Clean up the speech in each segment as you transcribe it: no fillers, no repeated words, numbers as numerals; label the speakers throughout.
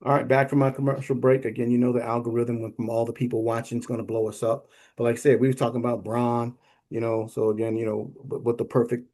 Speaker 1: All right, back from my commercial break. Again, you know the algorithm from all the people watching is going to blow us up. But like I said, we were talking about Braun, so again, what the perfect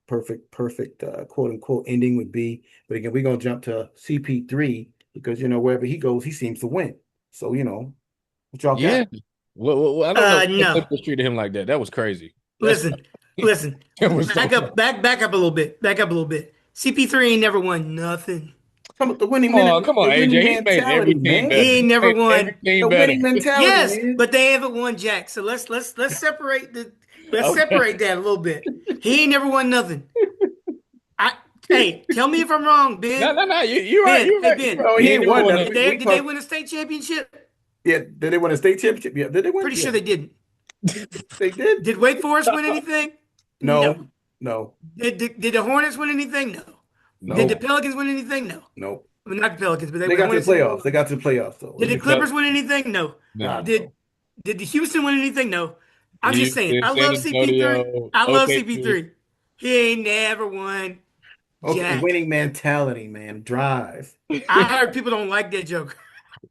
Speaker 1: quote unquote ending would be. But again, we're going to jump to CP3 because, wherever he goes, he seems to win. So, what y'all
Speaker 2: Yeah.
Speaker 1: got?
Speaker 2: I don't know why
Speaker 3: No.
Speaker 2: Clippers treated him like that. That was crazy. That's
Speaker 3: Listen, listen.
Speaker 2: that was so crazy.
Speaker 3: Back up a little bit. Back up a little bit. CP3 ain't never won nothing.
Speaker 1: Come on, the winning minute,
Speaker 2: Come on,
Speaker 1: the winning
Speaker 2: AJ. He's made
Speaker 1: mentality,
Speaker 2: every team
Speaker 1: man.
Speaker 2: better.
Speaker 3: He ain't
Speaker 2: He's
Speaker 3: never
Speaker 2: made every
Speaker 3: won.
Speaker 2: team
Speaker 1: The
Speaker 2: better.
Speaker 1: winning mentality,
Speaker 3: Yes,
Speaker 1: man.
Speaker 3: but they haven't won jack. So let's separate the let's
Speaker 2: Okay.
Speaker 3: separate that a little bit. He ain't never won nothing. I Hey, tell me if I'm wrong,
Speaker 2: No,
Speaker 3: Ben.
Speaker 2: no, no. You're right.
Speaker 3: Ben,
Speaker 2: You're
Speaker 3: hey
Speaker 2: right.
Speaker 3: Ben.
Speaker 2: You're right.
Speaker 1: No,
Speaker 2: He
Speaker 1: he
Speaker 2: ain't
Speaker 1: ain't
Speaker 2: never
Speaker 1: won
Speaker 2: won
Speaker 1: nothing.
Speaker 2: nothing.
Speaker 3: Did they win a state championship?
Speaker 1: Yeah, did they win a state championship? Yeah, did they win?
Speaker 3: Pretty
Speaker 1: Yeah,
Speaker 3: sure they didn't.
Speaker 1: they did.
Speaker 3: Did Wake Forest win anything? No.
Speaker 1: No, no,
Speaker 3: Did the Hornets win anything? No. Did the
Speaker 2: No.
Speaker 1: nope,
Speaker 3: Pelicans win anything? No.
Speaker 1: nope.
Speaker 3: I mean, not the Pelicans, but they
Speaker 1: They
Speaker 3: were
Speaker 1: got to the
Speaker 3: Hornets. And,
Speaker 1: playoffs. They got to the playoffs, though.
Speaker 3: did
Speaker 2: With
Speaker 3: the
Speaker 2: the
Speaker 3: Clippers
Speaker 2: Pelic-
Speaker 3: win anything? No.
Speaker 2: Nah.
Speaker 1: God,
Speaker 3: Did
Speaker 1: no.
Speaker 3: did the Houston win anything? No. I'm just saying.
Speaker 2: Houston,
Speaker 3: I
Speaker 2: San
Speaker 3: love CP3.
Speaker 2: Antonio,
Speaker 3: I love
Speaker 2: OKC.
Speaker 3: CP3. He ain't never won
Speaker 1: Okay,
Speaker 3: jack.
Speaker 1: winning mentality, man. Drive.
Speaker 3: I heard people don't like that joke.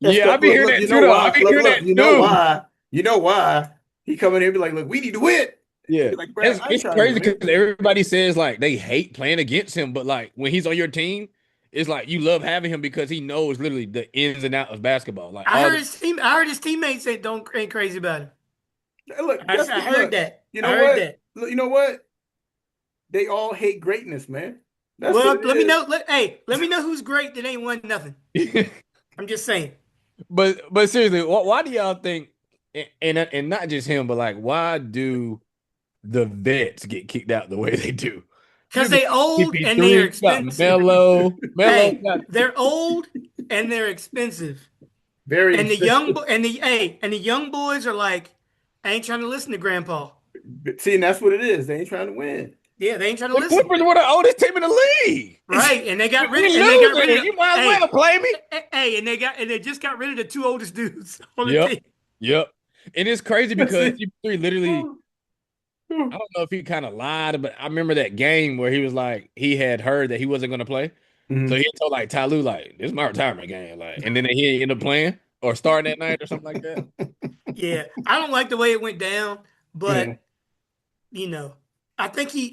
Speaker 1: That's
Speaker 2: Yeah, I
Speaker 1: because
Speaker 2: be
Speaker 1: look,
Speaker 2: hearing
Speaker 1: look.
Speaker 2: that
Speaker 1: You
Speaker 2: too,
Speaker 1: know
Speaker 2: though. I
Speaker 1: why?
Speaker 2: be
Speaker 1: Look,
Speaker 2: hearing
Speaker 1: look.
Speaker 2: that
Speaker 1: You know
Speaker 2: too.
Speaker 1: why? You know why? He come in here and be like, look, we need to win.
Speaker 2: Yeah.
Speaker 1: Be like, bro, I ain't
Speaker 2: It's
Speaker 1: trying to
Speaker 2: crazy
Speaker 1: win.
Speaker 2: because everybody says like they hate playing against him, but like when he's on your team, it's like you love having him because he knows literally the ins and outs of basketball. Like
Speaker 3: I
Speaker 2: all
Speaker 3: heard
Speaker 2: the
Speaker 3: his team. I heard his teammates say don't ain't crazy about him.
Speaker 1: Hey, look, guess
Speaker 3: I
Speaker 1: what?
Speaker 3: heard
Speaker 1: Look,
Speaker 3: that.
Speaker 1: you
Speaker 3: I
Speaker 1: know
Speaker 3: heard
Speaker 1: what?
Speaker 3: that.
Speaker 1: Look, you know what? They all hate greatness, man. That's what
Speaker 3: Well,
Speaker 1: it
Speaker 3: let me
Speaker 1: is.
Speaker 3: know. Let me know who's great that ain't won nothing. I'm just saying.
Speaker 2: But seriously, why do y'all think and not just him, but like why do the vets get kicked out the way they do?
Speaker 3: Because
Speaker 2: You got
Speaker 3: they old and they are
Speaker 2: CP3, you got
Speaker 3: expensive.
Speaker 2: Melo
Speaker 3: Hey,
Speaker 2: got
Speaker 3: they're old and they're expensive.
Speaker 1: Very
Speaker 3: And the
Speaker 1: expensive.
Speaker 3: young boys are like, I ain't trying to listen to grandpa.
Speaker 1: See, and that's what it is. They ain't trying to win.
Speaker 3: Yeah, they ain't trying to
Speaker 2: the
Speaker 3: listen.
Speaker 2: Clippers were the oldest team in the league.
Speaker 3: Right. And
Speaker 2: We
Speaker 3: they got rid
Speaker 2: losing.
Speaker 3: of
Speaker 2: You might as well
Speaker 3: hey,
Speaker 2: play me.
Speaker 3: and they just got rid of the two oldest dudes on the
Speaker 2: Yep.
Speaker 3: team.
Speaker 2: Yep. And it's crazy
Speaker 1: That's
Speaker 2: because
Speaker 1: it.
Speaker 2: CP3 literally, I don't know if he kind of lied, but I remember that game where he was like, he had heard that he wasn't going to play. So
Speaker 1: Mhm.
Speaker 2: he told like Ty Lue, like, this is my retirement game. Like, and then he ended up playing or starting that night or something like that.
Speaker 3: Yeah. I don't like the way it went down,
Speaker 1: Yeah.
Speaker 3: but you know, I think he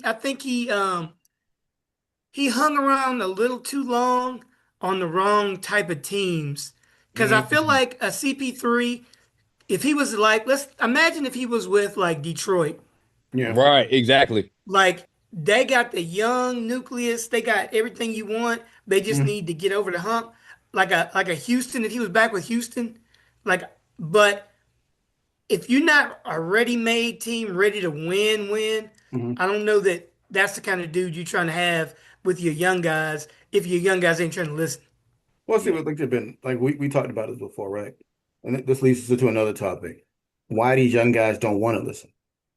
Speaker 3: hung around a little too long on the wrong type of teams. Because I feel
Speaker 2: Mhm.
Speaker 3: like a CP3, if he was like, let's imagine if he was with like Detroit,
Speaker 1: Yeah.
Speaker 2: Right, exactly.
Speaker 3: like they got the young nucleus, they got everything you want. They just
Speaker 1: Mhm.
Speaker 3: need to get over the hump. Like a Houston, if he was back with Houston, like, but if you're not a ready-made team ready to win,
Speaker 1: Mhm.
Speaker 3: I don't know that that's the kind of dude you're trying to have with your young guys if your young guys ain't trying to listen.
Speaker 1: Well, see,
Speaker 2: Yeah.
Speaker 1: what like they've been like we talked about this before, right? And this leads us to another topic. Why these young guys don't want to listen,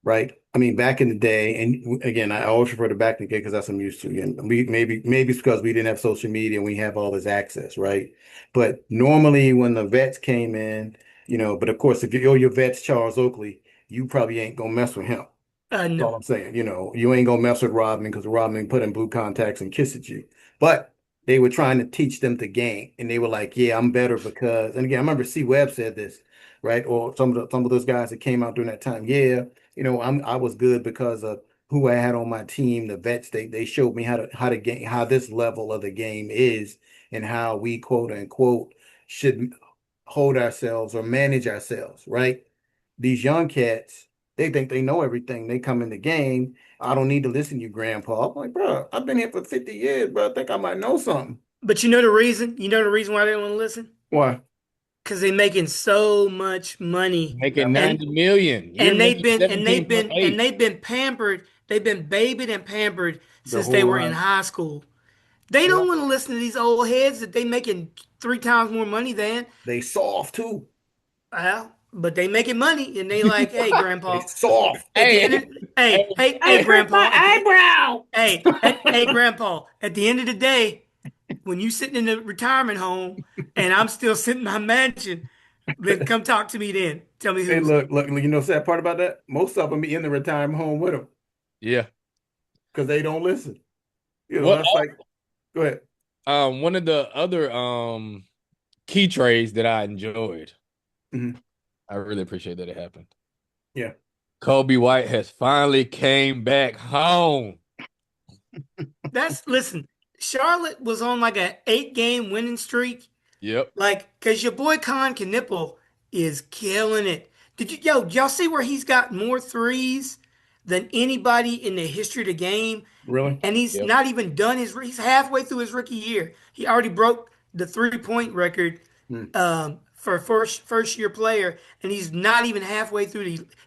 Speaker 1: right? I mean, back in the day, and again, I always refer to back in the day because that's what I'm used to. Again, maybe it's because we didn't have social media and we have all this access, right? But normally when the vets came in, but of course, if you're your vets, Charles Oakley, you probably ain't gonna mess with him. That's all
Speaker 3: No,
Speaker 1: I'm saying. You ain't gonna mess with Rodman because Rodman put in blue contacts and kiss at you. But they were trying to teach them the game, and they were like, "Yeah, I'm better because." And again, I remember C. Webb said this, right? Or some of those guys that came out during that time. Yeah, I was good because of who I had on my team. The vets, they showed me how to game, how this level of the game is, and how we quote unquote should hold ourselves or manage ourselves, right? These young cats, they think they know everything. They come in the game. I don't need to listen to you, Grandpa. I'm like, bro, I've been here for 50 years, bro. I think I might know something.
Speaker 3: but you know the reason? You know the reason why they don't want to listen?
Speaker 1: Why?
Speaker 3: Because they're making so much money,
Speaker 2: Making
Speaker 1: That much?
Speaker 3: and
Speaker 2: 90 million. You're making
Speaker 3: and
Speaker 2: 17.8.
Speaker 3: they've been pampered. They've been babied and pampered
Speaker 1: The
Speaker 3: since they
Speaker 1: whole
Speaker 3: were in
Speaker 1: life.
Speaker 3: high school. They don't
Speaker 1: Well,
Speaker 3: want to listen to these old heads that they making three times more money than.
Speaker 1: they soft too.
Speaker 3: Well, but they making money, and they like, hey,
Speaker 1: They
Speaker 3: grandpa.
Speaker 1: soft.
Speaker 3: At the
Speaker 2: Hey,
Speaker 3: end of
Speaker 2: hey,
Speaker 1: I hurt my
Speaker 3: grandpa.
Speaker 1: eyebrow.
Speaker 3: Hey, grandpa. At the end of the day, when you sitting in the retirement home and I'm still sitting in my mansion, then come talk to me. Then tell me
Speaker 1: Hey,
Speaker 3: who's.
Speaker 1: look, sad part about that? Most of them be in the retirement home with them
Speaker 2: yeah.
Speaker 1: because they don't listen.
Speaker 2: What
Speaker 1: That's like, go ahead.
Speaker 2: one of the other key trades that I enjoyed.
Speaker 1: Mhm.
Speaker 2: I really appreciate that it happened.
Speaker 1: Yeah.
Speaker 2: Kobe White has finally came back home.
Speaker 3: Listen, Charlotte was on like an 8-game winning streak.
Speaker 2: Yep.
Speaker 3: Like, cause your boy Con Knipple is killing it. Did y'all see where he's got more threes than anybody in the history of the game?
Speaker 1: Really?
Speaker 3: And he's
Speaker 2: Yep.
Speaker 3: not even done he's halfway through his rookie year. He already broke the 3-point record
Speaker 1: Mm.
Speaker 3: for a first year player, and he's not even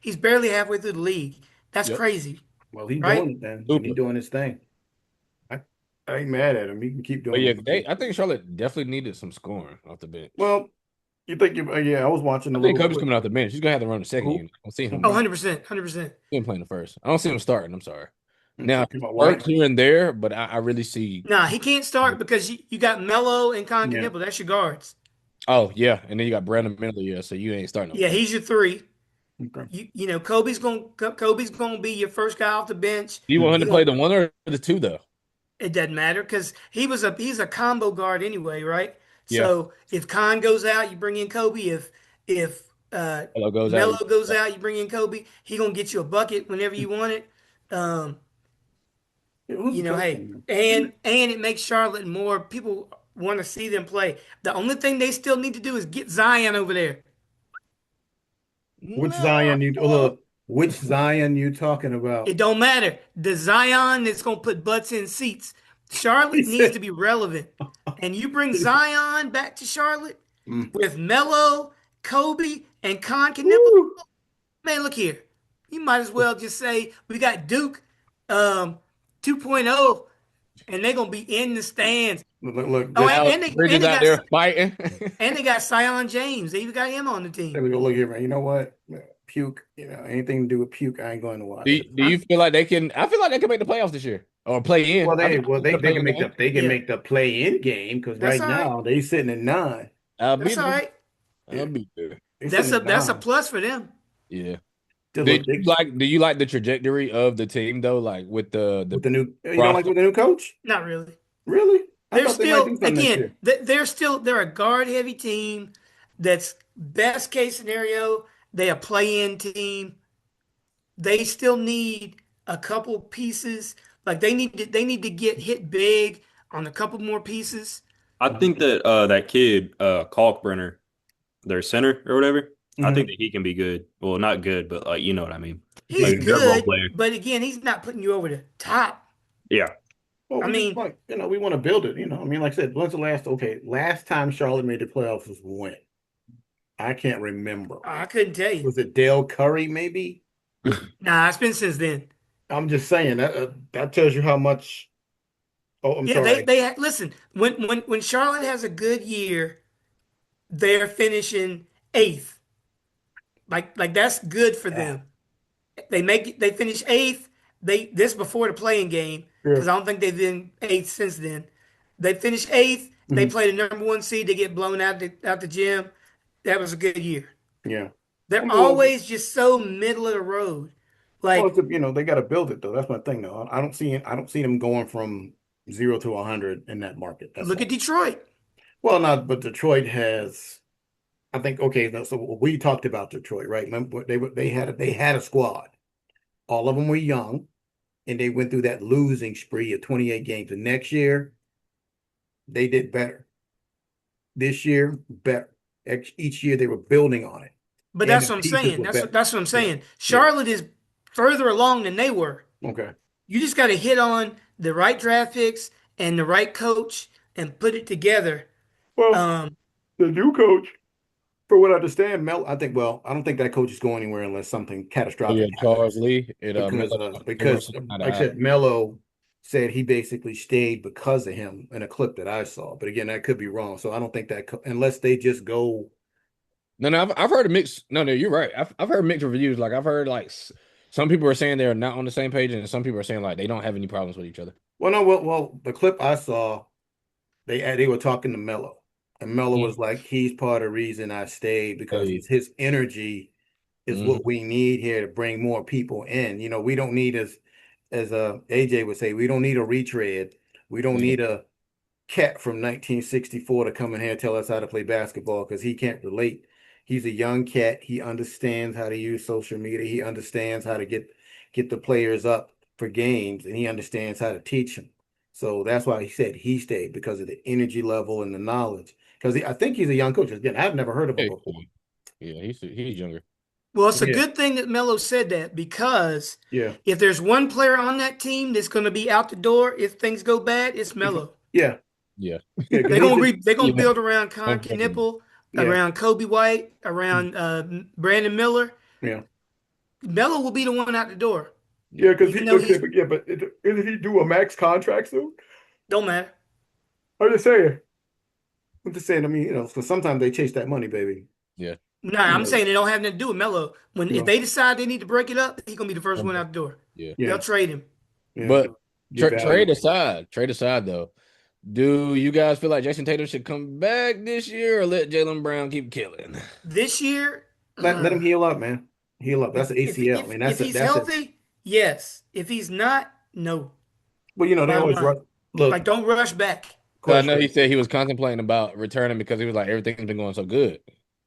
Speaker 3: he's barely halfway through the league. That's
Speaker 2: Yep.
Speaker 3: crazy,
Speaker 1: Well, he's
Speaker 3: right?
Speaker 1: doing it then, and he's
Speaker 2: Super.
Speaker 1: doing his thing. I, I ain't mad at him. He can keep
Speaker 2: But
Speaker 1: doing
Speaker 2: yeah,
Speaker 1: what he's doing.
Speaker 2: I think Charlotte definitely needed some scoring off the bench.
Speaker 1: Well, you think you? Yeah, I was watching a
Speaker 2: I think
Speaker 1: little
Speaker 2: Kobe's
Speaker 1: quick.
Speaker 2: coming off the bench. He's gonna have to run the second
Speaker 1: Who?
Speaker 2: unit. I don't see him.
Speaker 3: Oh,
Speaker 1: Okay.
Speaker 3: 100%, 100%.
Speaker 2: See him playing the first. I don't see him starting. I'm sorry. Now
Speaker 1: Talking about
Speaker 2: spurts
Speaker 1: White.
Speaker 2: here and there, but I really see.
Speaker 3: Nah, he can't start because you got Melo and Con
Speaker 1: Yeah.
Speaker 3: Knipple. That's your guards.
Speaker 2: Oh yeah, and then you got Brandon Miller. Yeah, so you ain't starting over
Speaker 3: Yeah,
Speaker 2: there.
Speaker 3: he's your three.
Speaker 1: Okay.
Speaker 3: You know Kobe's gonna be your first guy off the bench.
Speaker 2: Do you want him
Speaker 3: He
Speaker 2: to play
Speaker 3: gonna
Speaker 2: the one or the two though?
Speaker 3: It doesn't matter because he's a combo guard anyway, right?
Speaker 2: Yeah,
Speaker 3: So if Khan goes out, you bring in Kobe. If
Speaker 2: Melo goes out.
Speaker 3: Melo goes out, you bring in Kobe. He gonna get you a bucket whenever you want it. Um,
Speaker 1: Yeah, who's the coach
Speaker 3: hey,
Speaker 1: on
Speaker 3: and it makes Charlotte more people want to see them play. The only thing they still need to do is get Zion over there.
Speaker 1: Which
Speaker 2: No,
Speaker 1: Zion you look? Which Zion you talking about?
Speaker 3: It don't matter. The Zion that's gonna put butts in seats.
Speaker 1: He
Speaker 3: Charlotte needs
Speaker 1: said,
Speaker 3: to be relevant. And you bring Zion back to Charlotte
Speaker 1: mm.
Speaker 3: with Melo, Kobe, and Con Knipple.
Speaker 1: Woo.
Speaker 3: Man, look here. You might as well just say we got Duke 2.0 and they're gonna be in the stands.
Speaker 1: Look,
Speaker 3: Oh,
Speaker 1: just
Speaker 2: Alex
Speaker 3: and
Speaker 2: Bridges
Speaker 3: they
Speaker 2: out
Speaker 3: got
Speaker 2: there fighting.
Speaker 3: and they got Sion James. They even got him on the
Speaker 1: there
Speaker 3: team.
Speaker 1: we go. Look here, man. You know what? Puke. Anything to do with puke, I ain't going to watch it.
Speaker 2: Do you feel like they can? I feel like they can make the playoffs this year or play in.
Speaker 1: Well,
Speaker 2: I
Speaker 1: they
Speaker 2: think
Speaker 1: well
Speaker 2: they're
Speaker 1: they can
Speaker 2: playing
Speaker 1: make
Speaker 2: game.
Speaker 3: Yeah,
Speaker 1: the play in game because
Speaker 3: that's
Speaker 1: right
Speaker 3: all right.
Speaker 1: now they sitting at 9.
Speaker 2: I'll be
Speaker 3: That's all
Speaker 2: there.
Speaker 3: right.
Speaker 2: I'll
Speaker 1: Yeah,
Speaker 2: be there.
Speaker 1: they sitting at
Speaker 3: That's a
Speaker 1: 9.
Speaker 3: plus for them.
Speaker 2: Yeah.
Speaker 1: Just look they,
Speaker 2: Do you like the trajectory of the team though? Like with
Speaker 1: with
Speaker 2: the
Speaker 1: the new. You don't like
Speaker 2: roster?
Speaker 1: with the new coach?
Speaker 3: Not really.
Speaker 1: Really? I
Speaker 3: They're
Speaker 1: thought they might do
Speaker 3: still,
Speaker 1: something this
Speaker 3: again,
Speaker 1: year.
Speaker 3: they're a guard heavy team that's best case scenario, they a play-in team. They still need a couple pieces. Like they need to get hit big on a couple more pieces.
Speaker 4: I think that that kid, Kalkbrenner, their center or whatever, I
Speaker 1: Mm-hmm.
Speaker 4: think that he can be good. Well, not good, but like you know what I mean.
Speaker 3: He's
Speaker 4: Like a good role
Speaker 3: good,
Speaker 4: player.
Speaker 3: but again, he's not putting you over the top.
Speaker 4: Yeah.
Speaker 1: Well,
Speaker 3: I
Speaker 1: we just
Speaker 3: mean,
Speaker 1: like we want to build it. I mean, like I said, when's the last time Charlotte made the playoffs was when? I can't remember.
Speaker 3: I couldn't tell you.
Speaker 1: Was it Dale Curry? Maybe.
Speaker 3: Nah, it's been since then.
Speaker 1: I'm just saying that tells you how much. Oh, I'm
Speaker 3: Yeah, they
Speaker 1: sorry.
Speaker 3: they listen, when Charlotte has a good year, they're finishing eighth. Like that's good for
Speaker 1: Yeah,
Speaker 3: them. They finish eighth. This before the playing game because
Speaker 1: sure.
Speaker 3: I don't think they've been eighth since then. They finish eighth. They
Speaker 1: Mhm.
Speaker 3: play the number one seed. They get blown out the gym. That was a good year.
Speaker 1: Yeah. I
Speaker 3: They're
Speaker 1: mean,
Speaker 3: always just so middle of the road. Like
Speaker 1: they got to build it though. That's my thing though. I don't see them going from 0 to 100 in that market. That's
Speaker 3: look at
Speaker 1: all.
Speaker 3: Detroit.
Speaker 1: Well, not, but Detroit has. I think okay. So we talked about Detroit, right? Remember, they had a squad. All of them were young, and they went through that losing spree of 28 games. The next year, they did better. This year, better. Each year, they were building on it,
Speaker 3: But
Speaker 1: and
Speaker 3: that's
Speaker 1: the
Speaker 3: what I'm
Speaker 1: pieces
Speaker 3: saying.
Speaker 1: were
Speaker 3: That's
Speaker 1: better.
Speaker 3: that's what I'm
Speaker 1: Yeah,
Speaker 3: saying.
Speaker 1: yeah.
Speaker 3: Charlotte is further along than they were.
Speaker 1: Okay.
Speaker 3: You just got to hit on the right draft picks and the right coach and put it together.
Speaker 1: Well,
Speaker 3: Um,
Speaker 1: the new coach, for what I understand, I think. Well, I don't think that coach is going anywhere unless something
Speaker 2: Oh yeah,
Speaker 1: catastrophic
Speaker 2: Charles
Speaker 1: happens.
Speaker 2: Lee.
Speaker 1: Because
Speaker 2: Melo they work
Speaker 1: because
Speaker 2: something out of
Speaker 1: like I
Speaker 2: eye.
Speaker 1: said, Melo said he basically stayed because of him in a clip that I saw. But again, that could be wrong. So I don't think that unless they just go.
Speaker 2: No, I've heard a mix. No, you're right. I've heard mixed reviews. Like I've heard like some people are saying they're not on the same page, and some people are saying like they don't have any problems with each other.
Speaker 1: Well, no, well, the clip I saw, they were talking to Melo, and Melo was like, "He's part of the reason I stayed because
Speaker 2: Hey,
Speaker 1: his energy is what
Speaker 2: mhm.
Speaker 1: we need here to bring more people in. We don't need as AJ would say, we don't need a retread. We don't
Speaker 2: Yeah.
Speaker 1: need a cat from 1964 to come in here and tell us how to play basketball because he can't relate. He's a young cat. He understands how to use social media. He understands how to get the players up for games, and he understands how to teach them. So that's why he said he stayed because of the energy level and the knowledge. Because I think he's a young coach. Again, I've never heard of him
Speaker 2: Yeah,
Speaker 1: before.
Speaker 2: yeah, he's younger.
Speaker 3: Well, it's a
Speaker 1: Yeah,
Speaker 3: good thing that Melo said that because
Speaker 1: yeah,
Speaker 3: if there's one player on that team that's going to be out the door if things go bad, it's Melo.
Speaker 1: yeah,
Speaker 2: Yeah.
Speaker 1: yeah. Because he's the
Speaker 3: They're gonna
Speaker 2: Yeah.
Speaker 3: build around Con
Speaker 2: Don't fucking-
Speaker 3: Knipple,
Speaker 1: yeah,
Speaker 3: around Kobe White, around Brandon Miller.
Speaker 1: yeah,
Speaker 3: Melo will be the one out the door,
Speaker 1: yeah. Because
Speaker 3: even
Speaker 1: he
Speaker 3: though
Speaker 1: okay,
Speaker 3: he's
Speaker 1: but yeah, but did he do a max contract soon?
Speaker 3: don't matter.
Speaker 1: I'm just saying. I'm just saying. I mean, because sometimes they chase that money, baby.
Speaker 2: Yeah.
Speaker 3: No,
Speaker 1: You
Speaker 3: I'm
Speaker 1: know,
Speaker 3: saying it don't have nothing to do with Melo. If
Speaker 1: no,
Speaker 3: they decide they need to break it up, he's gonna be the first one out the door.
Speaker 2: Yeah.
Speaker 1: yeah,
Speaker 3: They'll trade him.
Speaker 1: yeah.
Speaker 2: But
Speaker 1: Get value.
Speaker 2: trade aside though. Do you guys feel like Jason Tatum should come back this year or let Jalen Brown keep killing?
Speaker 3: This year,
Speaker 1: Let him heal up, man. Heal up. That's an ACL. I mean,
Speaker 3: if he's
Speaker 1: that's it.
Speaker 3: healthy, yes. If he's not, no.
Speaker 1: Well, they
Speaker 3: Bottom
Speaker 1: always
Speaker 3: line.
Speaker 1: look.
Speaker 3: Like, don't rush back.
Speaker 2: So I know he
Speaker 1: Question.
Speaker 2: said he was contemplating about returning because he was like everything's been going so good.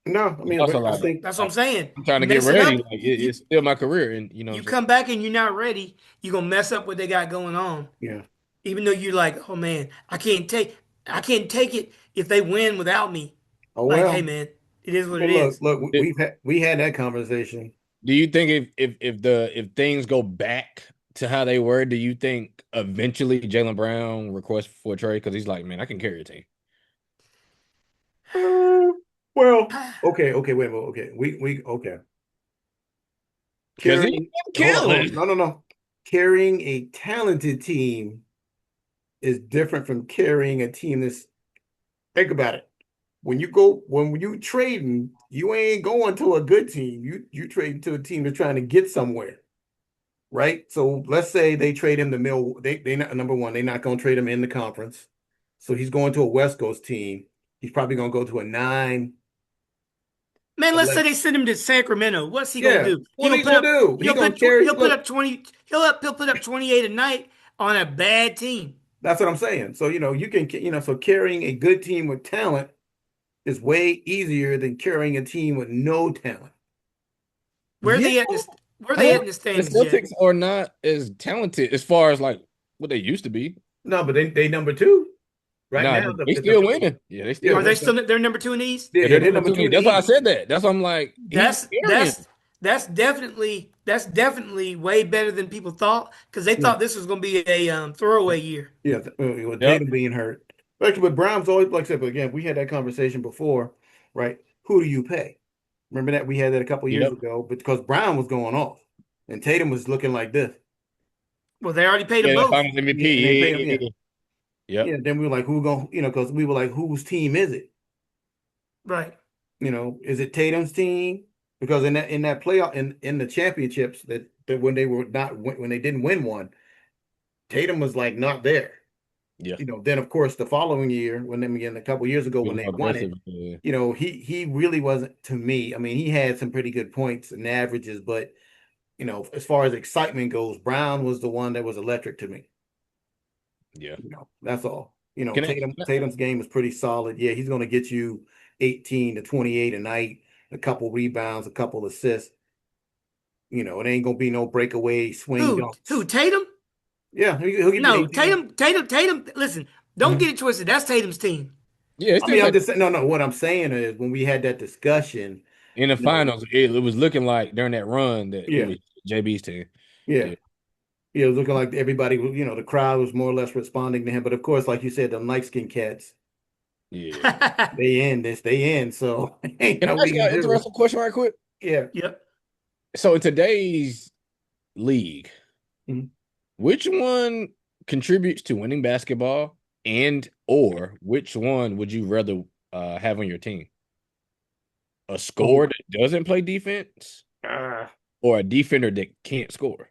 Speaker 1: No, I
Speaker 2: He's
Speaker 1: mean,
Speaker 2: also
Speaker 1: I
Speaker 2: like
Speaker 1: think.
Speaker 3: That's what I'm saying.
Speaker 2: I'm trying
Speaker 3: You
Speaker 2: to get
Speaker 3: mess it
Speaker 2: ready.
Speaker 3: up,
Speaker 2: Like it's still my career, and you know what
Speaker 3: you
Speaker 2: I'm saying?
Speaker 3: come back and you're not ready, you're gonna mess up what they got going on.
Speaker 1: Yeah.
Speaker 3: Even though you're like, oh man, I can't take it if they win without me.
Speaker 1: Oh
Speaker 3: Like, hey
Speaker 1: well.
Speaker 3: man, it is what
Speaker 1: Well,
Speaker 3: it is.
Speaker 1: look.
Speaker 2: Do
Speaker 1: We had that conversation.
Speaker 2: you think if things go back to how they were, do you think eventually Jalen Brown requests for a trade because he's like, man, I can carry a team.
Speaker 1: Uh, well, okay. Wait a minute. Okay, we okay.
Speaker 2: Because he's
Speaker 1: Carrying. Hold on.
Speaker 2: killing.
Speaker 1: No. Carrying a talented team is different from carrying a team that's. Think about it. When you trading, you ain't going to a good team. You trading to a team that's trying to get somewhere, right? So let's say they trade him to Mill. They not number one. They're not going to trade him in the conference. So he's going to a West Coast team. He's probably going to go to a 9.
Speaker 3: Man, let's say
Speaker 1: 11.
Speaker 3: they send him to Sacramento. What's he gonna
Speaker 1: Yeah.
Speaker 3: do? He
Speaker 1: What are
Speaker 3: gonna
Speaker 1: you
Speaker 3: put
Speaker 1: gonna
Speaker 3: up
Speaker 1: do? He gonna carry.
Speaker 3: he'll put
Speaker 1: Look,
Speaker 3: up 20 he'll put up 28 a night on a bad team.
Speaker 1: that's what I'm saying. So you can so carrying a good team with talent is way easier than carrying a team with no talent.
Speaker 3: Where
Speaker 1: Yeah.
Speaker 3: they at this where
Speaker 2: I
Speaker 3: they
Speaker 2: don't
Speaker 3: at in the
Speaker 2: the
Speaker 3: standings, Jet?
Speaker 2: Celtics are not as talented as far as like what they used to be.
Speaker 1: No, but they number 2 right
Speaker 2: Nah,
Speaker 1: now.
Speaker 2: they still winning. Yeah, they still
Speaker 1: Yeah,
Speaker 3: Are they
Speaker 2: winning.
Speaker 3: still they're number two in the East?
Speaker 1: yeah,
Speaker 2: Yeah,
Speaker 1: yeah,
Speaker 2: they're
Speaker 1: they're
Speaker 2: number
Speaker 1: number
Speaker 2: two.
Speaker 1: 2 in the
Speaker 2: That's why I
Speaker 1: East.
Speaker 2: said that. That's why I'm like, he's carrying.
Speaker 3: That's definitely way better than people thought because they
Speaker 1: Yeah,
Speaker 3: thought this was gonna be a throwaway year.
Speaker 1: yeah. With
Speaker 2: Yep.
Speaker 1: Tatum being hurt, actually, but Brown's always like I said. But again, we had that conversation before, right? Who do you pay? Remember that we had that a couple years
Speaker 2: Yep.
Speaker 1: ago, but because Brown was going off and Tatum was looking like this.
Speaker 3: Well, they already paid them
Speaker 2: Yeah, that
Speaker 3: both.
Speaker 2: finals
Speaker 1: Yeah, and they
Speaker 2: MVP.
Speaker 1: paid him. Yeah,
Speaker 2: Yeah. Yep.
Speaker 1: yeah. Then we were like, who going? Because we were like, whose team is it?
Speaker 3: Right.
Speaker 1: Is it Tatum's team? Because in that playoff in the championships that when they were not when they didn't win one, Tatum was like not there.
Speaker 2: Yeah.
Speaker 1: Then of course the following year when them again a couple years ago
Speaker 2: He
Speaker 1: when
Speaker 2: was
Speaker 1: they
Speaker 2: more
Speaker 1: won
Speaker 2: aggressive.
Speaker 1: it,
Speaker 2: Yeah.
Speaker 1: he really wasn't to me. I mean, he had some pretty good points and averages, but as far as excitement goes, Brown was the one that was electric to me.
Speaker 2: Yeah.
Speaker 1: That's all.
Speaker 2: Can I,
Speaker 1: Tatum's game is pretty solid. Yeah, he's going to get you 18 to 28 a night, a couple rebounds, a couple assists. It ain't going to be no breakaway swing
Speaker 3: Who?
Speaker 1: dunks.
Speaker 3: Tatum?
Speaker 1: Yeah, he'll give you
Speaker 3: No,
Speaker 1: 18.
Speaker 3: Tatum. Listen, don't get it twisted. That's Tatum's team.
Speaker 2: yeah, it's
Speaker 1: I
Speaker 2: still
Speaker 1: mean, I'm
Speaker 2: like
Speaker 1: just saying, no. What I'm saying is when we had that discussion,
Speaker 2: in the
Speaker 1: you know,
Speaker 2: finals, it was looking like during that run that it
Speaker 1: yeah,
Speaker 2: was JB's team.
Speaker 1: yeah,
Speaker 2: Yeah.
Speaker 1: yeah, it was looking like everybody, the crowd was more or less responding to him. But of course, like you said, the light skinned cats,
Speaker 2: Yeah.
Speaker 1: they in. So ain't
Speaker 2: Can I
Speaker 1: no we
Speaker 2: ask you
Speaker 1: can
Speaker 2: an
Speaker 1: do.
Speaker 2: interesting question right quick?
Speaker 1: Yeah.
Speaker 3: Yep.
Speaker 2: So in today's league,
Speaker 1: Mhm.
Speaker 2: which one contributes to winning basketball and or which one would you rather have on your team? A scorer
Speaker 1: Oh,
Speaker 2: that doesn't play defense
Speaker 1: ah.
Speaker 2: or a defender that can't score?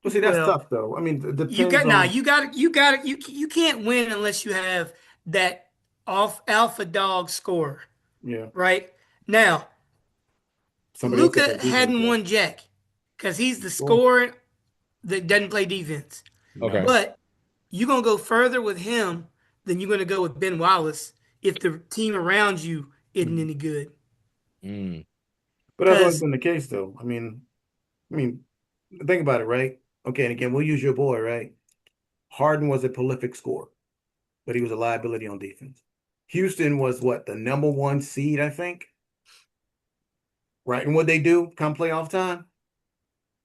Speaker 1: Well, see, that's
Speaker 3: Well,
Speaker 1: tough though. I mean, it
Speaker 3: you
Speaker 1: depends
Speaker 3: got now.
Speaker 1: on.
Speaker 3: You can't win unless you have that off alpha dog scorer.
Speaker 1: Yeah,
Speaker 3: Right now,
Speaker 1: somebody else that
Speaker 3: Luca
Speaker 1: play defense
Speaker 3: hadn't
Speaker 1: though.
Speaker 3: won jack because he's the
Speaker 1: Sure.
Speaker 3: scorer that doesn't play defense.
Speaker 2: Okay.
Speaker 1: No.
Speaker 3: But you're gonna go further with him then you're going to go with Ben Wallace if the team around you isn't
Speaker 1: Mhm.
Speaker 3: any good.
Speaker 2: Mm.
Speaker 1: But that's always
Speaker 3: Because
Speaker 1: been the case, though. I mean, think about it, right? Okay, and again, we'll use your boy, right? Harden was a prolific scorer, but he was a liability on defense. Houston was what, the number one seed, I think, right? And what they do come playoff time,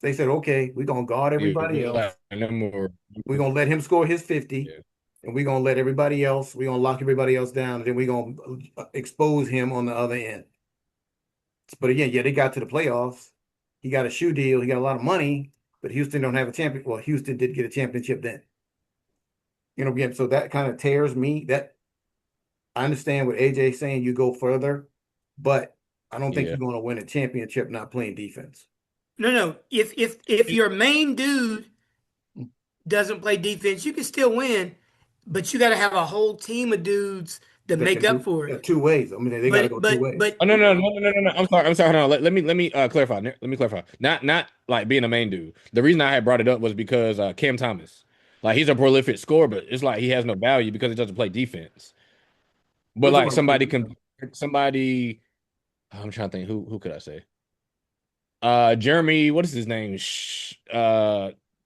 Speaker 1: they said, okay, we're gonna guard
Speaker 2: Yeah,
Speaker 1: everybody else.
Speaker 2: like number.
Speaker 1: We're gonna let him score his 50,
Speaker 2: Yeah,
Speaker 1: and we're gonna let everybody else, we're gonna lock everybody else down, and then we're gonna expose him on the other end. But again, yeah, they got to the playoffs. He got a shoe deal, he got a lot of money, but Houston don't have a champion. Well, Houston did get a championship then. Again, so that kind of tears me. That I understand what AJ's saying, you go further, but I don't think
Speaker 2: yeah,
Speaker 1: you're gonna win a championship not playing defense.
Speaker 3: no. If your main dude doesn't play defense, you can still win, but you got to have a whole team of dudes to
Speaker 1: That
Speaker 3: make
Speaker 1: can
Speaker 3: up
Speaker 1: do
Speaker 3: for it.
Speaker 1: two ways. I mean, they got to
Speaker 3: But
Speaker 1: go two
Speaker 3: but
Speaker 1: ways.
Speaker 3: but
Speaker 2: Oh no, no, no, no, no, no, no. I'm sorry. I'm sorry. Hold on. Let me clarify. Let me clarify. Not like being a main dude. The reason I had brought it up was because Cam Thomas, like he's a prolific scorer, but it's like he has no value because he doesn't play defense. But
Speaker 1: We're talking
Speaker 2: like
Speaker 1: about
Speaker 2: somebody
Speaker 1: defense.
Speaker 2: can somebody. I'm trying to think who could I say? Jeremy, what is his name?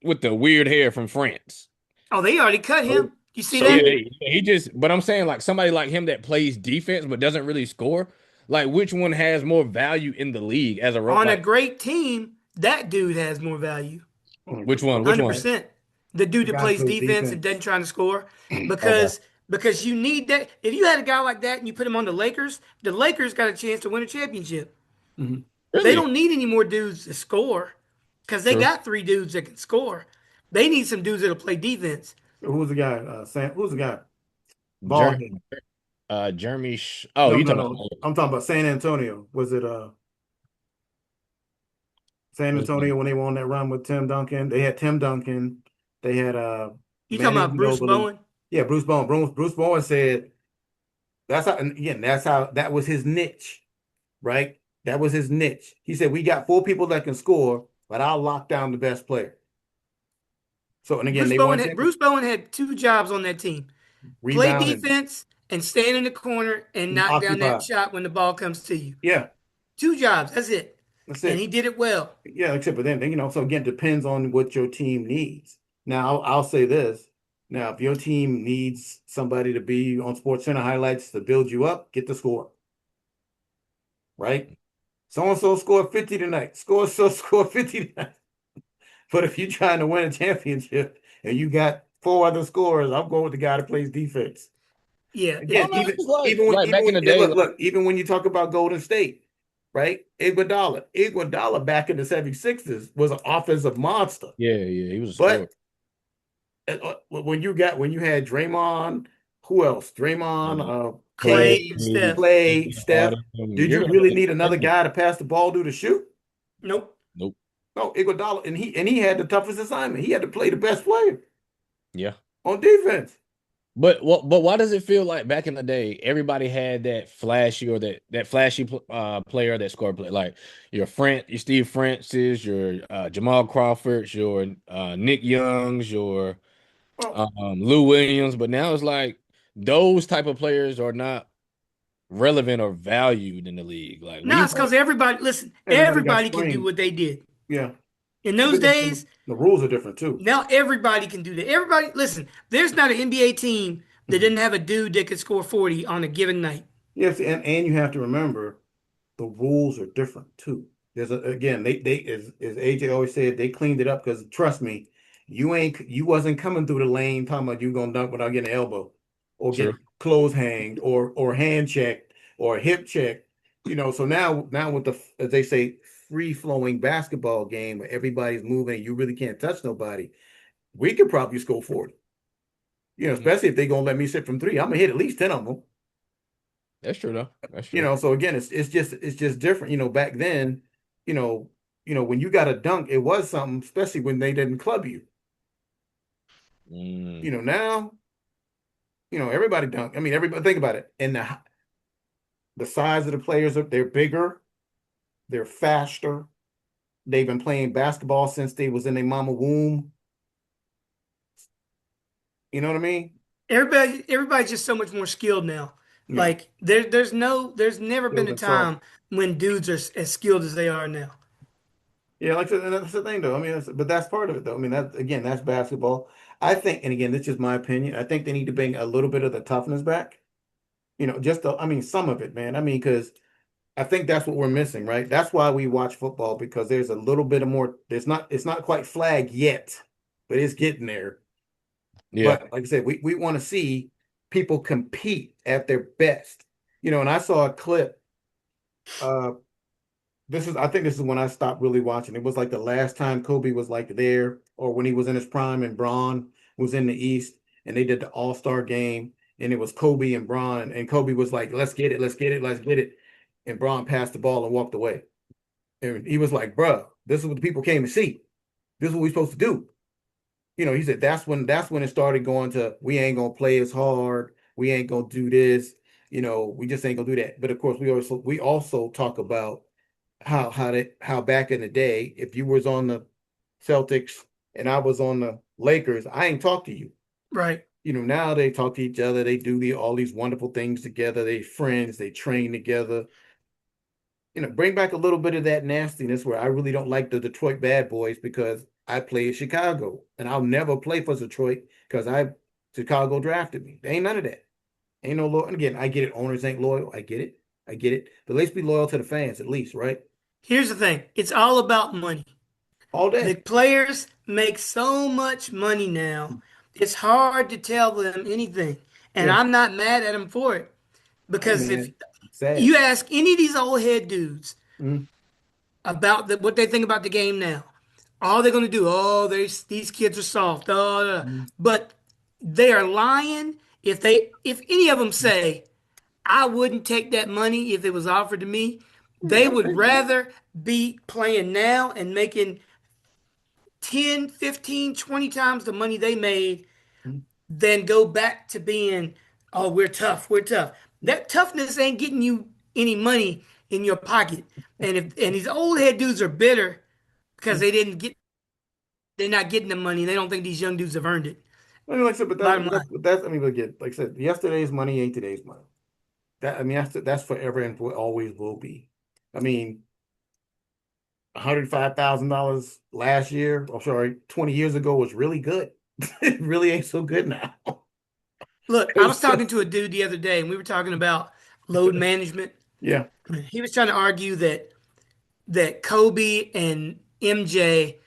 Speaker 2: With the weird hair from France.
Speaker 3: oh, they already cut
Speaker 1: So,
Speaker 3: him. You see
Speaker 1: so
Speaker 2: Yeah,
Speaker 3: that?
Speaker 2: he just. But I'm saying like somebody like him that plays defense but doesn't really score. Like which one has more value in the league as a
Speaker 3: On a
Speaker 2: like
Speaker 3: great team, that dude has more value.
Speaker 2: which one? Which one?
Speaker 3: 100%. The dude
Speaker 1: the
Speaker 3: that
Speaker 1: guy who
Speaker 3: plays
Speaker 1: plays
Speaker 3: defense and
Speaker 1: defense.
Speaker 3: doesn't try to score.
Speaker 2: Okay.
Speaker 3: Because you need that. If you had a guy like that and you put him on the Lakers got a chance to win a championship.
Speaker 1: Mhm.
Speaker 3: They
Speaker 2: Really?
Speaker 3: don't need any more dudes to score because they
Speaker 2: True.
Speaker 3: got three dudes that can score. They need some dudes that'll play defense.
Speaker 1: Who was the guy? Sam. Who's the guy? Bald
Speaker 2: Jer
Speaker 1: head.
Speaker 2: Jeremy. Oh,
Speaker 1: No,
Speaker 2: you
Speaker 1: no,
Speaker 2: talking
Speaker 1: no.
Speaker 2: about
Speaker 1: I'm talking about San Antonio. Was it San
Speaker 2: what's his
Speaker 1: Antonio
Speaker 2: name?
Speaker 1: when they won that run with Tim Duncan? They had Tim Duncan. They had
Speaker 3: You talking
Speaker 1: Manu
Speaker 3: about Bruce
Speaker 1: Ginobili.
Speaker 3: Bowen?
Speaker 1: Yeah, Bruce Bowen. Bruce Bowen said that's how. And again, that's how that was his niche, right? That was his niche. He said we got four people that can score, but I'll lock down the best player. So and again, they won
Speaker 3: Bruce
Speaker 1: championship,
Speaker 3: Bowen had two jobs on that team: play
Speaker 1: rebound
Speaker 3: defense and stand in the corner and
Speaker 1: and
Speaker 3: knock down that
Speaker 1: occupy.
Speaker 3: shot when the ball comes to you.
Speaker 1: Yeah,
Speaker 3: Two jobs. That's it.
Speaker 1: that's
Speaker 3: And
Speaker 1: it.
Speaker 3: he did it well.
Speaker 1: Yeah, except for then, so again, depends on what your team needs. Now, I'll say this. Now, if your team needs somebody to be on Sports Center highlights to build you up, get the score, right? So and so scored 50 tonight. Scored 50 tonight. But if you're trying to win a championship and you got four other scorers, I'm going with the guy that plays defense.
Speaker 3: Yeah.
Speaker 2: I
Speaker 1: Again,
Speaker 2: don't know. It's like back in the
Speaker 1: yeah,
Speaker 2: day.
Speaker 1: look, even when you talk about Golden State, right? Iguodala back in the 76ers was an offensive monster.
Speaker 2: Yeah, he was a scorer.
Speaker 1: But when you had Draymond, who else? Draymond,
Speaker 2: Uh, Clay,
Speaker 3: Clay and
Speaker 1: KD,
Speaker 3: Steph.
Speaker 1: Clay, Steph. Did
Speaker 2: you're
Speaker 1: you
Speaker 2: gonna
Speaker 1: really need another guy to pass the ball to shoot?
Speaker 3: Nope.
Speaker 2: Nope.
Speaker 1: No, Iguodala, and he had the toughest assignment. He had to play the best player
Speaker 2: Yeah.
Speaker 1: on defense.
Speaker 2: But why does it feel like back in the day everybody had that flashy or that flashy player that scored play like your Steve Francis, your Jamal Crawfords, your Nick Youngs, your
Speaker 1: Well,
Speaker 2: Lou Williams, but now it's like those type of players are not relevant or valued in the league. Like
Speaker 3: No,
Speaker 2: we
Speaker 3: it's because listen,
Speaker 1: everybody got
Speaker 3: everybody can do
Speaker 1: sprained.
Speaker 3: what they did.
Speaker 1: Yeah,
Speaker 3: In those days,
Speaker 1: the rules are different too.
Speaker 3: now everybody can do that. Everybody, listen, there's not an NBA team that
Speaker 1: Mhm.
Speaker 3: didn't have a dude that could score 40 on a given night.
Speaker 1: Yes, and you have to remember the rules are different too. Again, they as AJ always said, they cleaned it up because trust me, you wasn't coming through the lane talking about you gonna dunk without getting an elbow or
Speaker 2: true.
Speaker 1: get clothes hanged or hand checked or hip checked. So now with the, as they say, free flowing basketball game where everybody's moving and you really can't touch nobody, we could probably score 40.
Speaker 2: Mm,
Speaker 1: Especially if they're gonna let me sit from three. I'm gonna hit at least 10 of them.
Speaker 2: that's true though. That's true.
Speaker 1: So again, it's just different. Back then, when you got a dunk, it was something, especially when they didn't club you.
Speaker 2: Mm,
Speaker 1: Now, everybody dunk. I mean, everybody think about it. And the size of the players they're bigger, they're faster. They've been playing basketball since they was in their mama womb. You know what I mean?
Speaker 3: everybody's just so much more skilled now.
Speaker 1: Yeah.
Speaker 3: Like there's never been
Speaker 1: Skilled
Speaker 3: a
Speaker 1: and soft.
Speaker 3: time when dudes are as skilled as they are now.
Speaker 1: Yeah, like I said, and that's the thing though. I mean, but that's part of it though. I mean, that again, that's basketball. I think, and again, this is my opinion. I think they need to bring a little bit of the toughness back. I mean, some of it, man. I mean, because I think that's what we're missing, right? That's why we watch football because there's a little bit of more. It's not quite flag yet, but it's getting there.
Speaker 2: Yeah.
Speaker 1: But like I said, we want to see people compete at their best. And I saw a clip. Uh, I think this is when I stopped really watching. It was like the last time Kobe was like there, or when he was in his prime and Bron was in the East, and they did the All-Star game, and it was Kobe and Bron, and Kobe was like, "Let's get it, let's get it, let's get it," and Bron passed the ball and walked away. And he was like, "Bruh, this is what the people came to see. This is what we're supposed to do." He said that's when it started going to we ain't gonna play as hard, we ain't gonna do this, we just ain't gonna do that. But of course, we also talk about how back in the day, if you was on the Celtics and I was on the Lakers, I ain't talk to you.
Speaker 3: Right.
Speaker 1: Now they talk to each other, they do all these wonderful things together, they friends, they train together. Bring back a little bit of that nastiness where I really don't like the Detroit Bad Boys because I play in Chicago and I'll never play for Detroit because Chicago drafted me. There ain't none of that. Ain't no loyal. And again, I get it. Owners ain't loyal. I get it. I get it. But let's be loyal to the fans at least, right?
Speaker 3: Here's the thing. It's all about money.
Speaker 1: All
Speaker 3: The
Speaker 1: day.
Speaker 3: players make so much money now. It's hard to tell them anything. And
Speaker 1: Yeah.
Speaker 3: I'm not mad at them for it.
Speaker 1: Hey
Speaker 3: Because if
Speaker 1: man, sad.
Speaker 3: you ask any of these old head dudes
Speaker 1: Mhm.
Speaker 3: about what they think about the game now, all they're going to do, oh, these kids are soft. Oh,
Speaker 1: Mhm.
Speaker 3: but they are lying if any of them say, I wouldn't take that money if it was offered to me.
Speaker 1: You
Speaker 3: They
Speaker 1: gotta
Speaker 3: would
Speaker 1: take it.
Speaker 3: rather be playing now and making 10, 15, 20 times the money they made
Speaker 1: Mhm.
Speaker 3: than go back to being, oh, we're tough, we're tough. That toughness ain't getting you any money in your pocket. And these old head dudes are bitter because
Speaker 1: Mhm.
Speaker 3: they're not getting the money. They don't think these young dudes have earned it.
Speaker 1: I mean, like I said, but
Speaker 3: Bottom line.
Speaker 1: I mean, again, like I said, yesterday's money ain't today's money. I mean, that's forever and always will be. I mean, $105,000 last year, or sorry, 20 years ago was really good. It really ain't so good now.
Speaker 3: Look, I was talking to a dude the other day, and we were talking about load management.
Speaker 1: Yeah,
Speaker 3: He was trying to argue that Kobe and MJ,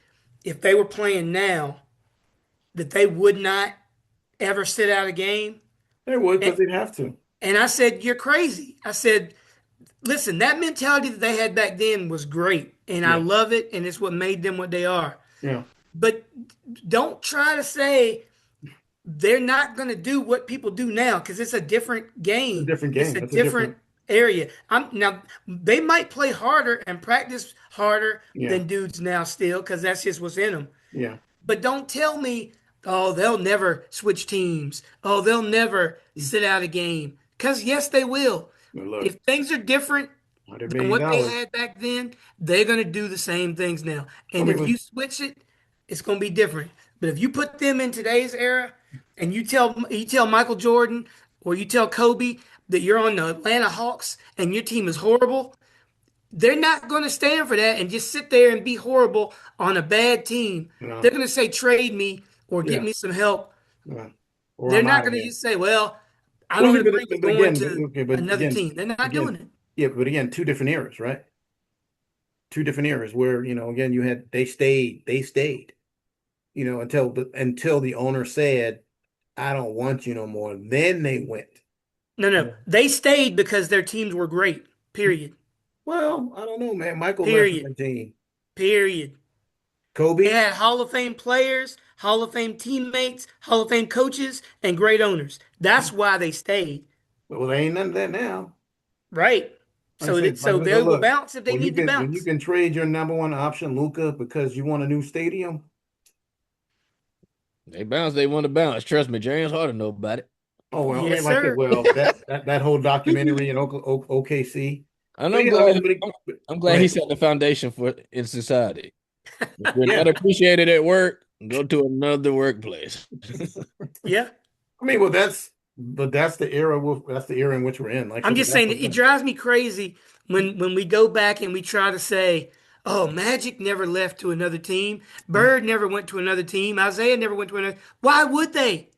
Speaker 3: if they were playing now, that they would not ever sit out a game.
Speaker 1: they would
Speaker 3: And,
Speaker 1: because they'd have to.
Speaker 3: and I said, you're crazy. I said, listen, that mentality that they had back then was great, and I
Speaker 1: Yeah,
Speaker 3: love it, and it's what made them what they are.
Speaker 1: yeah,
Speaker 3: But don't try to say they're not going to do what people do now because it's a different
Speaker 1: it's a
Speaker 3: game.
Speaker 1: different
Speaker 3: It's
Speaker 1: game.
Speaker 3: a
Speaker 1: It's a different.
Speaker 3: different area. Now they might play harder and practice harder
Speaker 1: Yeah,
Speaker 3: than dudes now still because that's just what's in them.
Speaker 1: yeah.
Speaker 3: But don't tell me, oh, they'll never switch teams. Oh, they'll never sit out a game. Because yes, they will.
Speaker 1: But look,
Speaker 3: If things are different
Speaker 1: hundred
Speaker 3: than
Speaker 1: million
Speaker 3: what they
Speaker 1: dollars.
Speaker 3: had back then, they're going to do the same things now.
Speaker 1: I
Speaker 3: And
Speaker 1: mean,
Speaker 3: if you switch it, it's going to be different. But if you put them in today's era and you tell Michael Jordan or you tell Kobe that you're on the Atlanta Hawks and your team is horrible, they're not going to stand for that and just sit there and be horrible on a bad team.
Speaker 1: you know,
Speaker 3: They're going to say, trade me or get
Speaker 1: yeah,
Speaker 3: me some help.
Speaker 1: yeah. Or
Speaker 3: They're
Speaker 1: I'm
Speaker 3: not
Speaker 1: out of
Speaker 3: going to
Speaker 1: here.
Speaker 3: just say, well, I
Speaker 1: Well, I
Speaker 3: don't
Speaker 1: mean,
Speaker 3: agree with
Speaker 1: but
Speaker 3: going
Speaker 1: again,
Speaker 3: to
Speaker 1: okay, but
Speaker 3: another team. They're not doing it.
Speaker 1: yeah, but again, two different eras, right? Two different eras where again, you had they stayed, until the owner said, "I don't want you no more." Then they went.
Speaker 3: No,
Speaker 1: Yeah.
Speaker 3: no. They stayed because their teams were great. Period.
Speaker 1: Well, I don't know, man. Michael left from
Speaker 3: Period.
Speaker 1: the team.
Speaker 3: Period. They
Speaker 1: Kobe,
Speaker 3: had Hall of Fame players, Hall of Fame teammates, Hall of Fame coaches, and great owners. That's why they stayed.
Speaker 1: well, there ain't none of that now.
Speaker 3: Right.
Speaker 1: Like I
Speaker 3: So
Speaker 1: said,
Speaker 3: so
Speaker 1: but
Speaker 3: they will
Speaker 1: look,
Speaker 3: bounce if they need to
Speaker 1: when you
Speaker 3: bounce.
Speaker 1: can trade your number one option, Luca, because you want a new stadium.
Speaker 2: They bounce, they want to bounce. Trust me, James Harden know about it.
Speaker 1: Oh well, I mean,
Speaker 3: Yes,
Speaker 1: like I said,
Speaker 3: sir.
Speaker 1: well, that whole documentary in OKC.
Speaker 2: And
Speaker 1: But
Speaker 2: I'm
Speaker 1: yeah, I
Speaker 2: glad
Speaker 1: mean,
Speaker 2: I'm
Speaker 1: go
Speaker 2: glad he
Speaker 1: ahead.
Speaker 2: set the foundation for in society. If you're
Speaker 1: Yeah,
Speaker 2: not appreciated at work, go to another workplace.
Speaker 3: Yeah.
Speaker 1: I mean, well, that's the era. That's the era in which we're in. Like I
Speaker 3: I'm
Speaker 1: said, but
Speaker 3: just
Speaker 1: that's
Speaker 3: saying
Speaker 1: the
Speaker 3: that it
Speaker 1: thing.
Speaker 3: drives me crazy when we go back and we try to say, "Oh, Magic never left to another team. Bird never went to another team. Isaiah never went to another." Why would they?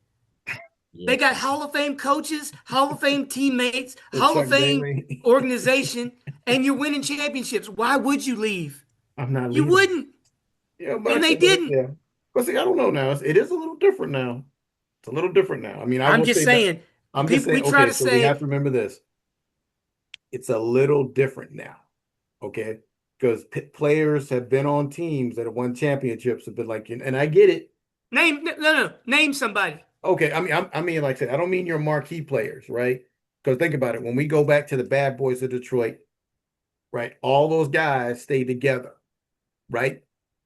Speaker 3: They
Speaker 2: Yep.
Speaker 3: got Hall of Fame coaches, Hall of Fame teammates,
Speaker 1: The
Speaker 3: Hall of
Speaker 1: Chuck
Speaker 3: Fame
Speaker 1: Daly.
Speaker 3: organization, and you're winning championships. Why would you leave?
Speaker 1: I'm not
Speaker 3: You
Speaker 1: leaving.
Speaker 3: wouldn't,
Speaker 1: Yeah, but
Speaker 3: and
Speaker 1: like I
Speaker 3: they
Speaker 1: said, but
Speaker 3: didn't.
Speaker 1: yeah. But see, I don't know now. It is a little different now. It's a little different now. I mean, I
Speaker 3: I'm
Speaker 1: will
Speaker 3: just
Speaker 1: say that.
Speaker 3: saying.
Speaker 1: I'm just
Speaker 3: People, we
Speaker 1: saying.
Speaker 3: try
Speaker 1: Okay,
Speaker 3: to
Speaker 1: so we have
Speaker 3: say
Speaker 1: to remember this. It's a little different now. Okay, because players have been on teams that have won championships. Have been like, and I get it.
Speaker 3: name somebody.
Speaker 1: Okay, I mean, like I said, I don't mean your marquee players, right? Because think about it. When we go back to the bad boys of Detroit, right? All those guys stayed together, right?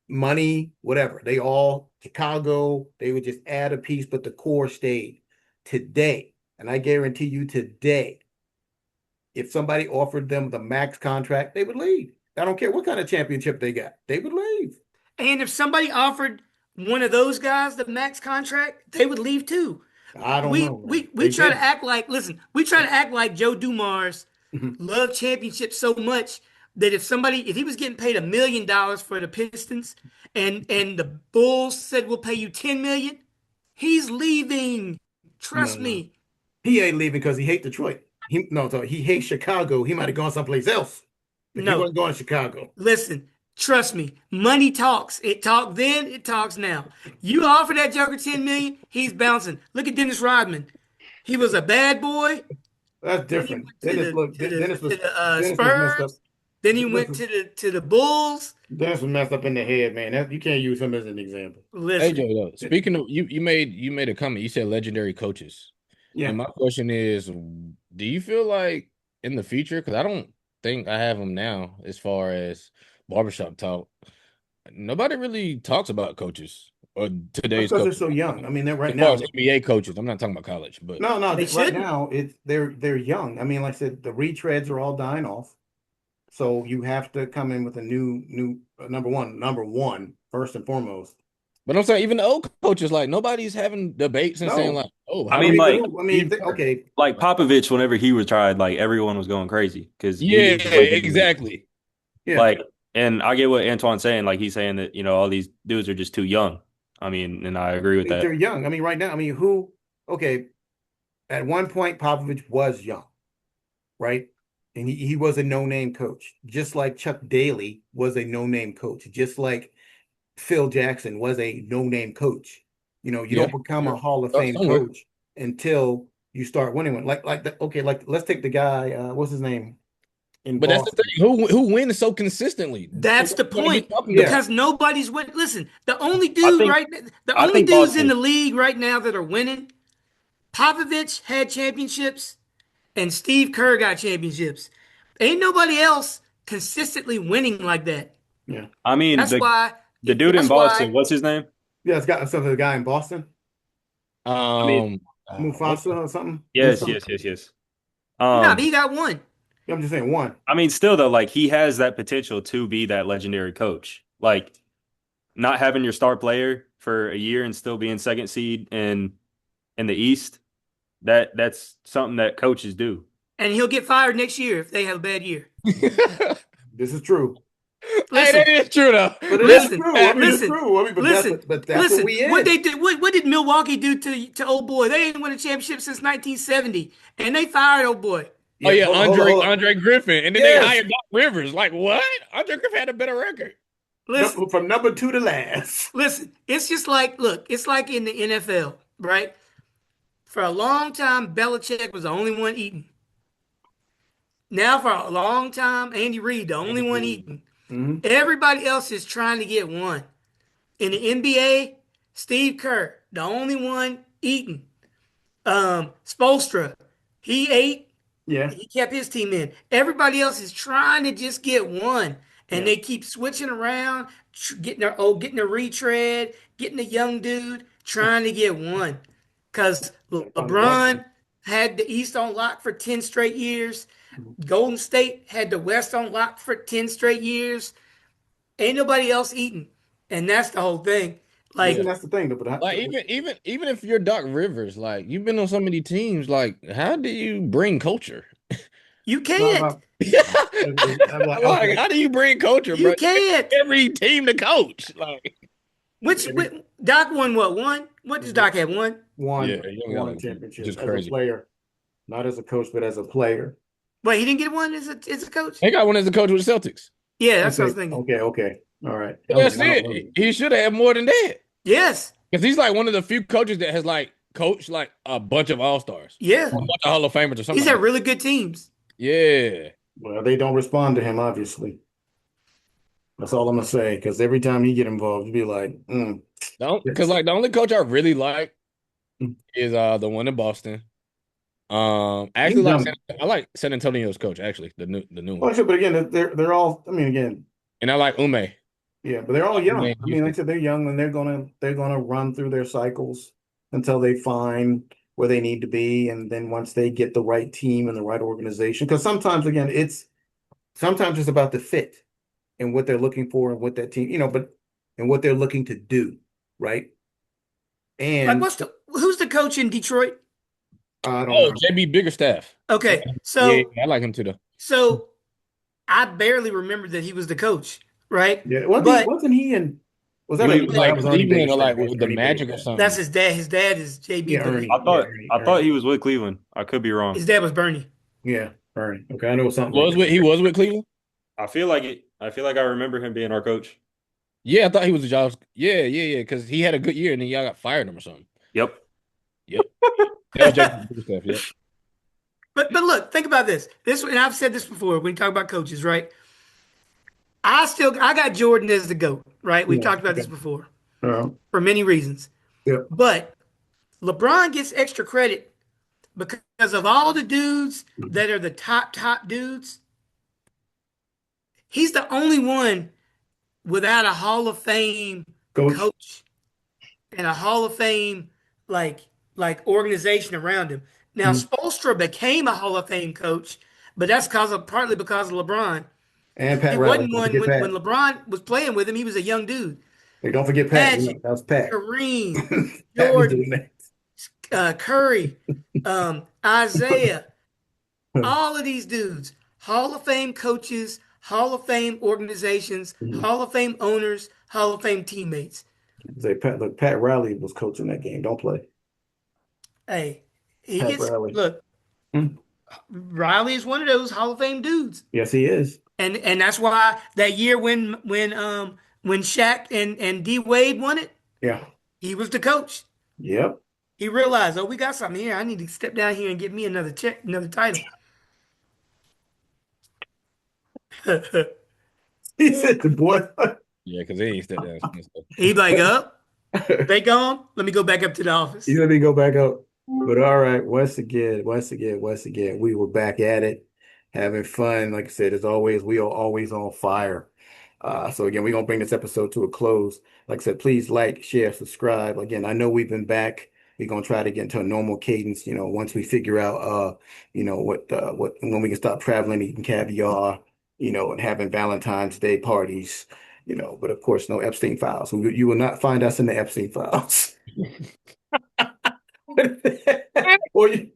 Speaker 1: Money, whatever. They all Chicago, they would just add a piece, but the core stayed. Today, and I guarantee you today, if somebody offered them the max contract, they would leave. I don't care what kind of championship they got. They would leave.
Speaker 3: And if somebody offered one of those guys the max contract, they would leave too.
Speaker 1: I don't know,
Speaker 3: We
Speaker 1: man.
Speaker 3: we we
Speaker 1: They
Speaker 3: try to
Speaker 1: did.
Speaker 3: act like listen, we try to act like Joe Dumars loved championships so much that if he was getting paid $1 million for the Pistons and the Bulls said we'll pay you 10 million, he's leaving.
Speaker 1: No,
Speaker 3: Trust
Speaker 1: no.
Speaker 3: me.
Speaker 1: He ain't leaving because he hate Detroit. He no, so he hates Chicago. He might have gone someplace else if he
Speaker 3: No.
Speaker 1: wasn't going to Chicago.
Speaker 3: Listen, trust me. Money talks. It talked then, it talks now. You offer that Joker 10 million, he's bouncing. Look at Dennis Rodman. He was a bad boy.
Speaker 1: That's
Speaker 3: Then he
Speaker 1: different.
Speaker 3: went to the
Speaker 1: Dennis was messed up.
Speaker 3: Spurs. Then he
Speaker 1: Dennis
Speaker 3: went
Speaker 1: was
Speaker 3: to the Bulls.
Speaker 1: Dennis was messed up in the head, man. You can't use him as an example.
Speaker 2: Hey
Speaker 3: Listen,
Speaker 2: Joe, though, speaking of you made a comment. You said legendary coaches,
Speaker 1: Yeah,
Speaker 2: and my question is, do you feel like in the future? Because I don't think I have them now. As far as barbershop talk, nobody really talks about coaches or
Speaker 1: that's
Speaker 2: today's
Speaker 1: because they're
Speaker 2: coaches.
Speaker 1: so young. I mean, they're right
Speaker 2: As far
Speaker 1: now.
Speaker 2: as NBA coaches, I'm not talking about college, but
Speaker 1: No,
Speaker 3: they
Speaker 1: right
Speaker 3: shouldn't.
Speaker 1: now it's they're young. I mean, like I said, the retreads are all dying off. So you have to come in with a new number one first and foremost.
Speaker 2: I'm saying even the old coaches, like nobody's having debates and saying
Speaker 1: No,
Speaker 2: like, oh,
Speaker 4: I
Speaker 2: how do
Speaker 4: mean,
Speaker 2: we
Speaker 1: okay,
Speaker 2: get
Speaker 4: like
Speaker 1: who? I mean,
Speaker 2: Steve Kerr?
Speaker 1: okay,
Speaker 4: like Popovich, whenever he retired, like everyone was going crazy because he
Speaker 2: Yeah,
Speaker 4: is a legendary.
Speaker 2: exactly.
Speaker 1: yeah,
Speaker 4: Like, and I get what Antoine's saying. Like, he's saying that all these dudes are just too young. I mean, and I agree with
Speaker 1: they're
Speaker 4: that.
Speaker 1: young. I mean, right now, I mean, who? Okay, at one point, Popovich was young, right? And he was a no-name coach, just like Chuck Daly was a no-name coach, just like Phil Jackson was a no-name coach. You
Speaker 2: Yeah,
Speaker 1: don't become a
Speaker 2: sure.
Speaker 1: Hall of
Speaker 2: Start
Speaker 1: Fame
Speaker 2: somewhere.
Speaker 1: coach until you start winning one. Okay, like let's take the guy, what's his name in
Speaker 2: But that's the
Speaker 1: Boston?
Speaker 2: thing. Who wins so consistently?
Speaker 3: That's the
Speaker 2: Nobody's gonna be
Speaker 3: point
Speaker 2: talking
Speaker 1: Yeah,
Speaker 2: about.
Speaker 3: because nobody's winning. Listen,
Speaker 4: I think
Speaker 3: the
Speaker 4: I
Speaker 3: only
Speaker 4: think
Speaker 3: dudes in
Speaker 4: Boston.
Speaker 3: the league right now that are winning, Popovich had championships and Steve Kerr got championships. Ain't nobody else consistently winning like that.
Speaker 1: yeah,
Speaker 4: I mean,
Speaker 3: That's why.
Speaker 4: the dude in
Speaker 3: That's
Speaker 4: Boston,
Speaker 3: why.
Speaker 4: what's his name?
Speaker 1: yeah. It's got some of the guy in Boston,
Speaker 4: I mean,
Speaker 2: Um, what
Speaker 1: Mufasa or something.
Speaker 4: yes,
Speaker 1: Musa.
Speaker 4: yes, yes, yes.
Speaker 3: Nah, but
Speaker 4: Um,
Speaker 3: he got one.
Speaker 1: I'm just saying one.
Speaker 4: I mean, still though, like he has that potential to be that legendary coach. Like not having your star player for a year and still being second seed in the East, that's something that coaches do.
Speaker 3: And he'll get fired next year if they have a bad year.
Speaker 2: hey,
Speaker 1: This is true,
Speaker 2: that
Speaker 3: Listen,
Speaker 2: is true though.
Speaker 1: but it is
Speaker 3: listen,
Speaker 1: true. I mean, it's
Speaker 3: listen,
Speaker 1: true. I mean,
Speaker 3: listen,
Speaker 1: but that's what
Speaker 3: listen.
Speaker 1: we
Speaker 3: What
Speaker 1: in.
Speaker 3: they did? What did Milwaukee do to old boy? They ain't won a championship since 1970, and they fired old boy.
Speaker 2: Oh
Speaker 1: Yeah,
Speaker 2: yeah,
Speaker 1: hold on.
Speaker 2: Andre Griffin, and then they
Speaker 1: Yes,
Speaker 2: hired Doc Rivers. Like what? Andre Griffin had a better record.
Speaker 3: Listen,
Speaker 1: from number two to last.
Speaker 3: listen. It's just like look. It's like in the NFL, right? For a long time, Belichick was the only one eating. Now, for a long time, Andy Reid, the only one eating.
Speaker 1: Mm-hmm.
Speaker 3: Everybody else is trying to get one. In the NBA, Steve Kerr, the only one eating. Spoelstra, he ate.
Speaker 1: Yeah,
Speaker 3: He kept his team in. Everybody else is trying to just get one, and
Speaker 1: yeah.
Speaker 3: they keep switching around, getting a retread, getting a young dude, trying to get one. Because
Speaker 1: They finally got one.
Speaker 3: LeBron had the East on lock for 10 straight years. Golden State had the West on lock for 10 straight years. Ain't nobody else eating. And that's the whole thing. Like
Speaker 2: Yeah.
Speaker 1: that's the thing. But
Speaker 2: Like even if you're Doc Rivers, like you've been on so many teams, like how do you bring culture?
Speaker 3: you
Speaker 1: not
Speaker 3: can't.
Speaker 1: about, I'm like,
Speaker 2: Like,
Speaker 1: okay,
Speaker 2: how do you bring culture,
Speaker 3: You
Speaker 2: bro?
Speaker 3: can't.
Speaker 2: Every team to coach. Like,
Speaker 3: Doc won what? One? What does Doc have? One?
Speaker 2: yeah,
Speaker 1: won
Speaker 2: you only got
Speaker 1: won a
Speaker 2: like two, which
Speaker 1: championship
Speaker 2: is
Speaker 1: as a
Speaker 2: crazy.
Speaker 1: player, not as a coach, but as a player.
Speaker 3: Wait, he didn't get one as a coach?
Speaker 2: He got one as a coach with the Celtics.
Speaker 3: Yeah, that's what I was
Speaker 1: Okay,
Speaker 3: thinking.
Speaker 1: okay, all right. I'm like,
Speaker 2: That's
Speaker 1: I don't
Speaker 2: it.
Speaker 1: know.
Speaker 2: He should have had more than that.
Speaker 3: Yes.
Speaker 2: Because he's like one of the few coaches that has like coached like a bunch of all-stars.
Speaker 3: Yeah.
Speaker 2: A bunch of Hall of Famers or something
Speaker 3: He's
Speaker 2: like
Speaker 3: had
Speaker 2: that.
Speaker 3: really good teams.
Speaker 2: Yeah.
Speaker 1: Well, they don't respond to him, obviously. That's all I'm gonna say. Because every time he get involved, you be like,
Speaker 2: Because like the only coach I really like is the one in Boston. I actually
Speaker 1: he's young.
Speaker 2: I like San Antonio's coach, actually, the new one.
Speaker 1: Well, sure, but again, they're all. I mean, again,
Speaker 2: And I like Ume.
Speaker 1: yeah, but they're all
Speaker 2: Ume
Speaker 1: young.
Speaker 2: in
Speaker 1: I mean, like I
Speaker 2: Houston.
Speaker 1: said, they're young, and they're gonna run through their cycles until they find where they need to be, and then once they get the right team and the right organization, because sometimes it's about the fit and what they're looking for and what that team, but and what they're looking to do, right?
Speaker 3: Like
Speaker 1: And
Speaker 3: who's the coach in Detroit?
Speaker 1: I don't
Speaker 2: Oh,
Speaker 1: know.
Speaker 2: JB Biggerstaff.
Speaker 3: Okay.
Speaker 2: Yeah, I like him too though.
Speaker 3: So I barely remembered that he was the coach, right?
Speaker 1: Yeah,
Speaker 3: But
Speaker 1: wasn't he in? Was
Speaker 2: He
Speaker 1: that
Speaker 2: was
Speaker 1: no, that
Speaker 2: like
Speaker 1: was Ernie
Speaker 2: Cleveland or
Speaker 1: Biggerstaff.
Speaker 2: like
Speaker 1: It was
Speaker 2: with the
Speaker 1: Ernie
Speaker 2: Magic or
Speaker 1: Biggerstaff.
Speaker 3: that's
Speaker 2: something.
Speaker 3: his dad. His dad is JB
Speaker 1: Yeah,
Speaker 3: Bigger.
Speaker 1: Ernie. Yeah, Ernie.
Speaker 4: I thought
Speaker 1: Ernie.
Speaker 4: he was with Cleveland. I could be wrong.
Speaker 3: His dad was Bernie.
Speaker 1: Yeah, Ernie. Okay, I know something like that.
Speaker 2: He was with Cleveland?
Speaker 4: I feel like it. I feel like I remember him being our coach.
Speaker 2: Yeah, I thought he was a job. Yeah. Because he had a good year and then y'all got fired him or something.
Speaker 4: Yep.
Speaker 2: Yep. That was JB Biggerstaff, yep.
Speaker 3: But look, think about this. And I've said this before when you talk about coaches, right? I got Jordan as the GOAT, right? We've
Speaker 1: Yeah,
Speaker 3: talked about
Speaker 1: okay.
Speaker 3: this before
Speaker 1: Uh,
Speaker 3: for many reasons.
Speaker 1: yeah.
Speaker 3: But LeBron gets extra credit because of all the dudes that are the top dudes. He's the only one without a Hall of Fame
Speaker 1: Coach.
Speaker 3: coach and a Hall of Fame like organization around him. Now
Speaker 1: Mhm.
Speaker 3: Spoelstra became a Hall of Fame coach, but that's partly because of LeBron.
Speaker 1: And Pat
Speaker 3: He
Speaker 1: Riley.
Speaker 3: wasn't
Speaker 1: Don't
Speaker 3: one
Speaker 1: forget
Speaker 3: when
Speaker 1: Pat.
Speaker 3: LeBron was playing with him. He was a young dude.
Speaker 1: Hey, don't forget Pat.
Speaker 3: Magic,
Speaker 1: That was Pat.
Speaker 3: Kareem,
Speaker 1: Pat was
Speaker 3: Jordan,
Speaker 1: doing
Speaker 3: Curry, Isaiah,
Speaker 1: that.
Speaker 3: all of these dudes, Hall of Fame coaches, Hall of Fame organizations, Hall of Fame owners, Hall of Fame teammates.
Speaker 1: Say Pat Riley was coaching that game. Don't play.
Speaker 3: Hey, he
Speaker 1: Pat
Speaker 3: gets
Speaker 1: Riley.
Speaker 3: look.
Speaker 1: Hmm.
Speaker 3: Riley is one of those Hall of Fame dudes,
Speaker 1: Yes, he is.
Speaker 3: and that's why that year when Shaq and D Wade won it,
Speaker 1: Yeah.
Speaker 3: he was the coach.
Speaker 1: Yep.
Speaker 3: He realized, oh, we got something here. I need to step down here and get me another another title.
Speaker 1: He said the boy.
Speaker 2: Yeah, because he ain't stepped down.
Speaker 3: He like, up, they gone. Let me go back up to the office.
Speaker 1: Let me go back up. But all right, once again, we were back at it, having fun. Like I said, as always, we are always on fire. So again, we're gonna bring this episode to a close. Like I said, please like, share, subscribe. Again, I know we've been back. We're gonna try to get into a normal cadence, once we figure out what when we can stop traveling, eating caviar, and having Valentine's Day parties, but of course no Epstein files. You will not find us in the Epstein files. or you